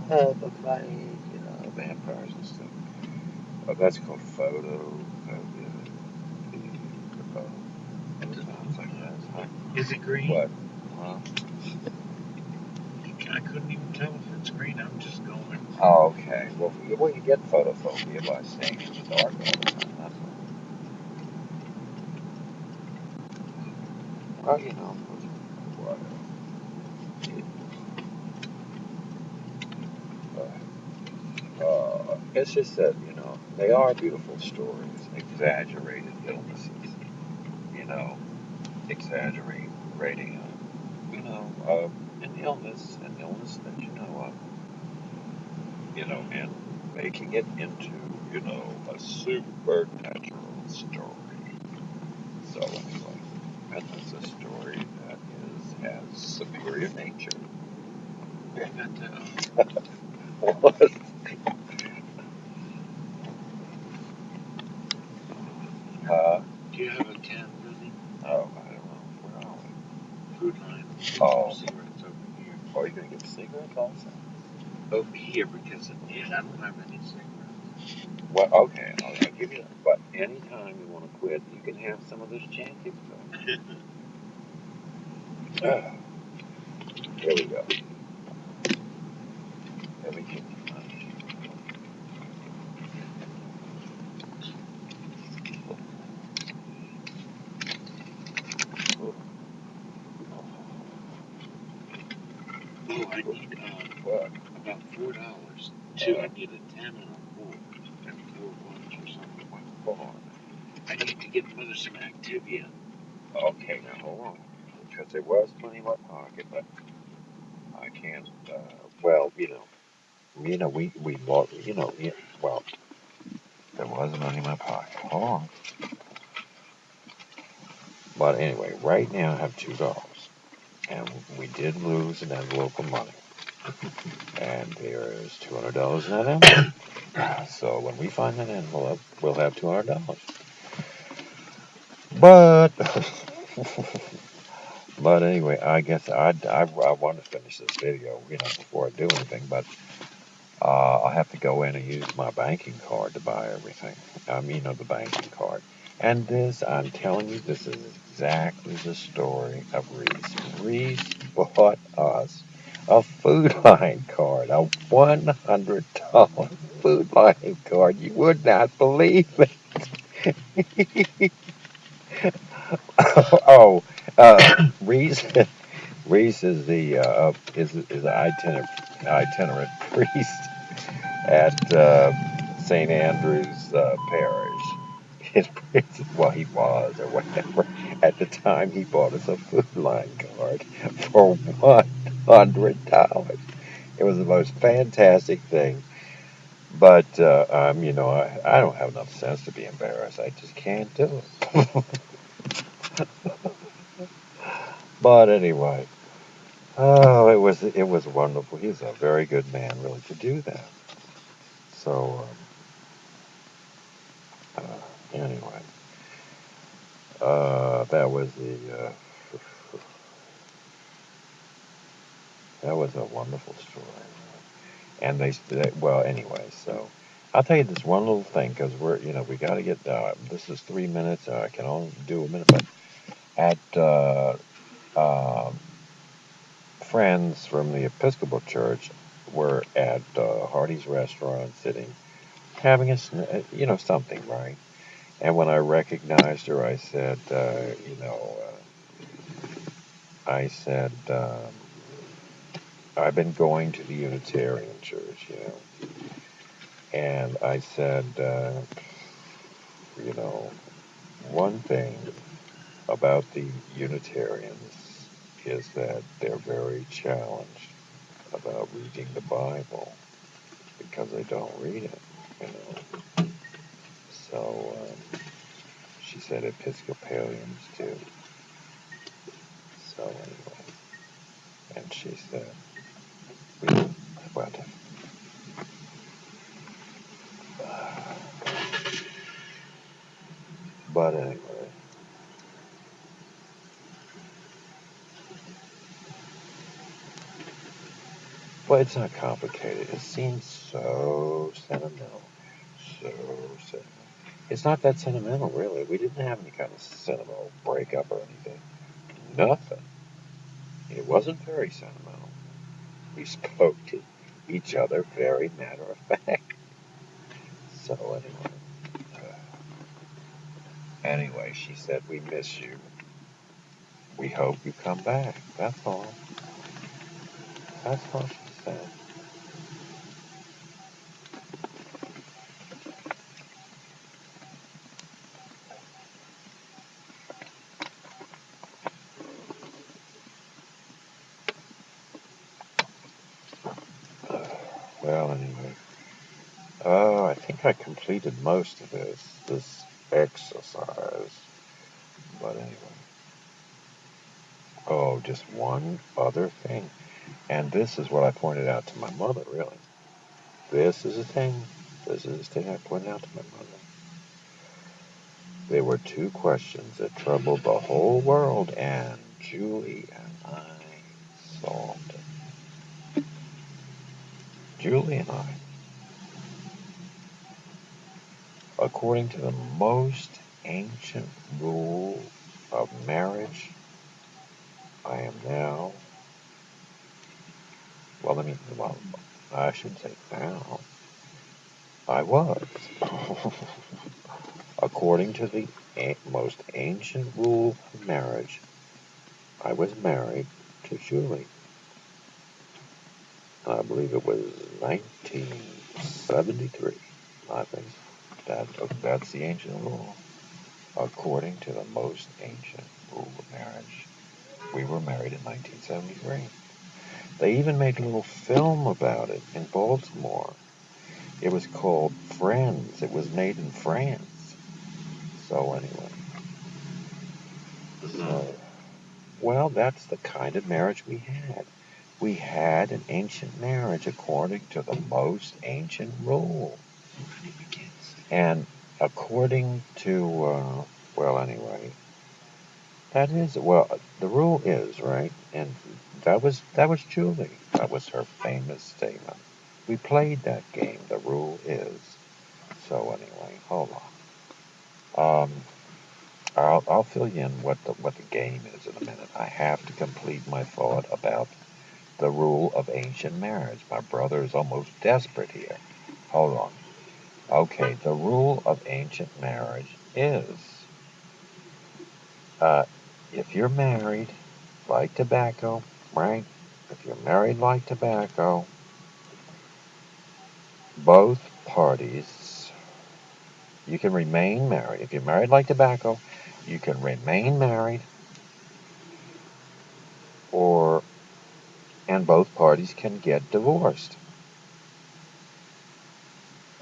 Look like, vampires and stuff. That's called photo. Sounds like that. Huh? Is it green? What? Huh? I couldn't even tell if it's green. I'm just going. Oh, okay. Well, you get photophobia by staying in the dark all the time. That's all. Well, it's just that, they are beautiful stories, exaggerated illnesses, you know, exaggerating, an illness that you know of, and making it into, a supernatural story. So anyway, and that's a story that has superior nature. I got the, What? do you have a can ready? Oh, I don't know. Where are we? Food line. Oh. Cigarettes over here. Oh, you're gonna get cigarettes also? Over here because I don't have any cigarettes. Well, okay, I'll give you that. But anytime you want to quit, you can have some of this Chantix stuff. Here we go. Let me get the money. Oh, I need What? about $4. I need a 10 and a 4 and 4 ones or something. Hold on. I need to get Mother some Activia. Okay, now hold on. Because there was money in my pocket, but I can't. Well, we bought. Well, there was money in my pocket. Hold on. But anyway, right now I have $2, and we did lose an envelope of money, and there is $200 in that envelope. So when we find that envelope, we'll have $200. But but anyway, I guess I want to finish this video, before I do anything. But I'll have to go in and use my banking card to buy everything. The banking card. And this, I'm telling you, this is exactly the story of Reese. Reese bought us a Food Line card, a $100 Food Line card. You would not believe it. Oh, Reese. Reese is the is an itinerant priest at St. Andrew's Parish. Well, he was, or whatever. At the time, he bought us a Food Line card for $100. It was the most fantastic thing. But I don't have enough sense to be embarrassed. I just can't do it. But anyway, oh, it was wonderful. He's a very good man, really, to do that. So anyway, that was that was a wonderful story. And well, anyway, so I'll tell you this one little thing because we got to get. This is 3 minutes. I can only do a minute, but at friends from the Episcopal Church were at Hardy's restaurant sitting having something, right? And when I recognized her, I said, I've been going to the Unitarian Church, and I said, you know, one thing about the Unitarians is that they're very challenged about reading the Bible because they don't read it, you know. So she said Episcopalians do. So anyway, and she said, we, well, but anyway, Well, it's not complicated. It seems so sentimental. So sentimental. It's not that sentimental, really. We didn't have any kind of sentimental breakup or anything. Nothing. It wasn't very sentimental. We spoke to each other very matter of fact. So anyway, she said, "We miss you. We hope you come back." That's all. That's all she said. Well, anyway, I think I completed most of this exercise. But anyway, oh, just one other thing, and this is what I pointed out to my mother. Really, this is a thing. This is a thing I pointed out to my mother. There were two questions that troubled the whole world, and Julie and I solved it. Julie and I, according to the most ancient rule of marriage, I am now, well, I should say now, I was. According to the most ancient rule of marriage, I was married to Julie. I believe it was 1973. I think that's the ancient rule. According to the most ancient rule of marriage, we were married in 1973. They even made a little film about it in Baltimore. It was called Friends. It was made in France. So anyway, so well, that's the kind of marriage we had. We had an ancient marriage according to the most ancient rule. And according to, well, anyway, that is, well, the rule is, right? And that was Julie. That was her famous statement. We played that game. The rule is. So anyway, hold on. I'll fill you in what the game is in a minute. I have to complete my thought about the rule of ancient marriage. My brother is almost desperate here. Hold on. Okay, the rule of ancient marriage is uh, if you're married like tobacco, right? If you're married like tobacco, both parties, you can remain married. If you're married like tobacco, you can remain married, or and both parties can get divorced.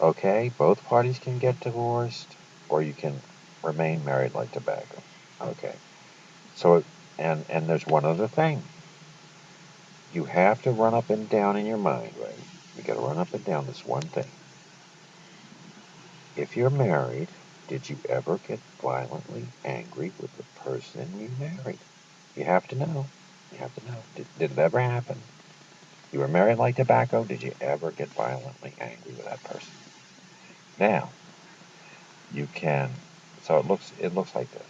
Okay, both parties can get divorced, or you can remain married like tobacco. Okay, so and there's one other thing. You have to run up and down in your mind, right? You got to run up and down this one thing. If you're married, did you ever get violently angry with the person you married? You have to know. You have to know. Did it ever happen? You were married like tobacco. Did you ever get violently angry with that person? Now, you can. So it looks like this.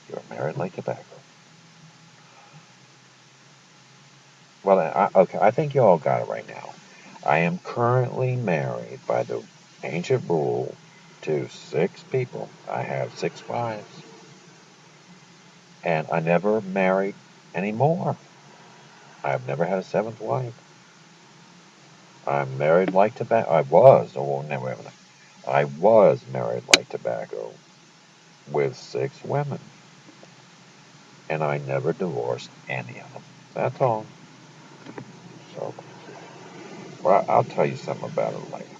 You're married like tobacco. Well, okay. I think you all got it right now. I am currently married by the ancient rule to 6 people. I have 6 wives, and I never married anymore. I've never had a seventh wife. I'm married like tobacco. I was. Oh, no, wait a minute. I was married like tobacco with 6 women, and I never divorced any of them. That's all. So, well, I'll tell you something about it later.